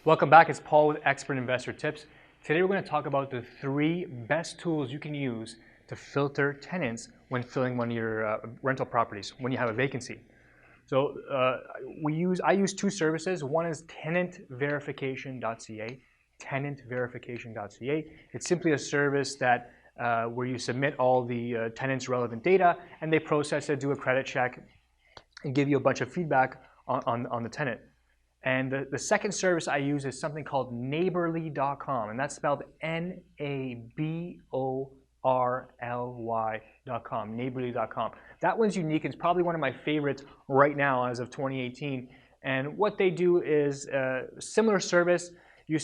Welcome back, it's Paul with Expert Investor Tips. Today we're going to talk about the 3 best tools you can use to filter tenants when filling one of your rental properties, when you have a vacancy. So I use 2 services. One is tenantverification.ca, tenantverification.ca. It's simply a service that where you submit all the tenants' relevant data and they process it, do a credit check, and give you a bunch of feedback on the tenant. And the second service I use is something called neighborly.com, and that's spelled Naborly.com, neighborly.com. That one's unique. It's probably one of my favorites right now as of 2018. And what they do is a similar service. You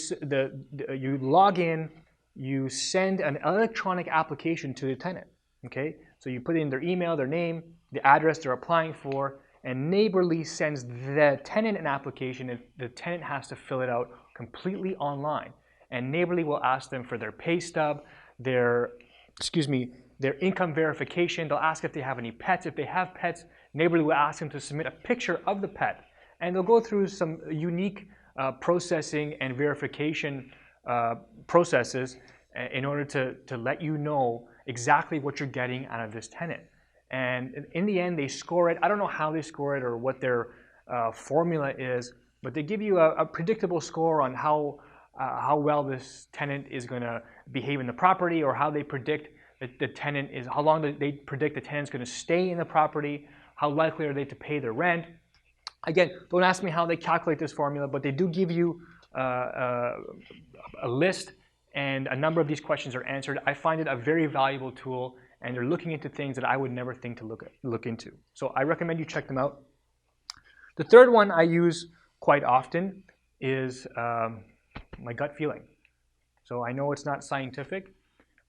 log in, you send an electronic application to the tenant. Okay, so you put in their email, their name, the address they're applying for, and Neighborly sends the tenant an application, and the tenant has to fill it out completely online. And Neighborly will ask them for their pay stub, their income verification. They'll ask if they have any pets. If they have pets, Neighborly will ask them to submit a picture of the pet. And they'll go through some unique processing and verification processes in order to let you know exactly what you're getting out of this tenant. And in the end, they score it. I don't know how they score it or what their formula is, but they give you a predictable score on how well this tenant is going to behave in the property, or how they predict that the tenant is, how long they predict the tenant's going to stay in the property, how likely are they to pay their rent. Again, don't ask me how they calculate this formula, but they do give you a list, and a number of these questions are answered. I find it a very valuable tool, and they're looking into things that I would never think to look into. So I recommend you check them out. The third one I use quite often is my gut feeling. So I know it's not scientific,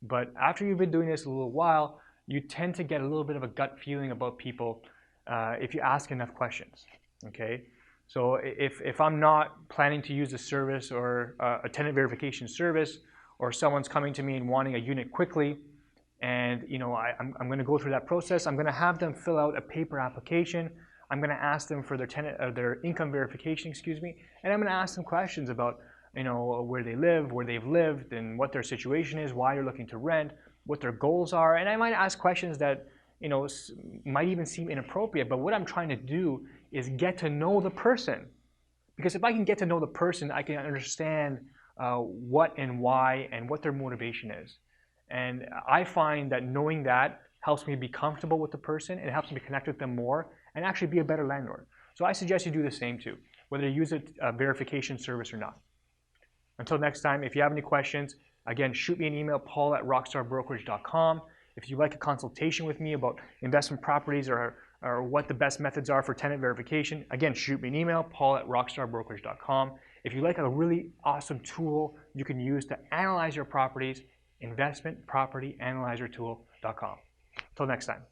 but after you've been doing this a little while, you tend to get a little bit of a gut feeling about people if you ask enough questions. Okay? So if I'm not planning to use a service or a tenant verification service, or someone's coming to me and wanting a unit quickly, and I'm going to go through that process. I'm going to have them fill out a paper application. I'm going to ask them for their income verification, and I'm going to ask them questions about where they live, where they've lived, and what their situation is, why they're looking to rent, what their goals are. And I might ask questions that might even seem inappropriate, but what I'm trying to do is get to know the person. Because if I can get to know the person, I can understand what and why and what their motivation is. And I find that knowing that helps me be comfortable with the person, and it helps me connect with them more and actually be a better landlord. So I suggest you do the same too, whether you use a verification service or not. Until next time, if you have any questions, again, shoot me an email, paul@rockstarbrokerage.com. If you'd like a consultation with me about investment properties or what the best methods are for tenant verification, again, shoot me an email, paul@rockstarbrokerage.com. If you like a really awesome tool you can use to analyze your properties, investmentpropertyanalyzertool.com. Until next time.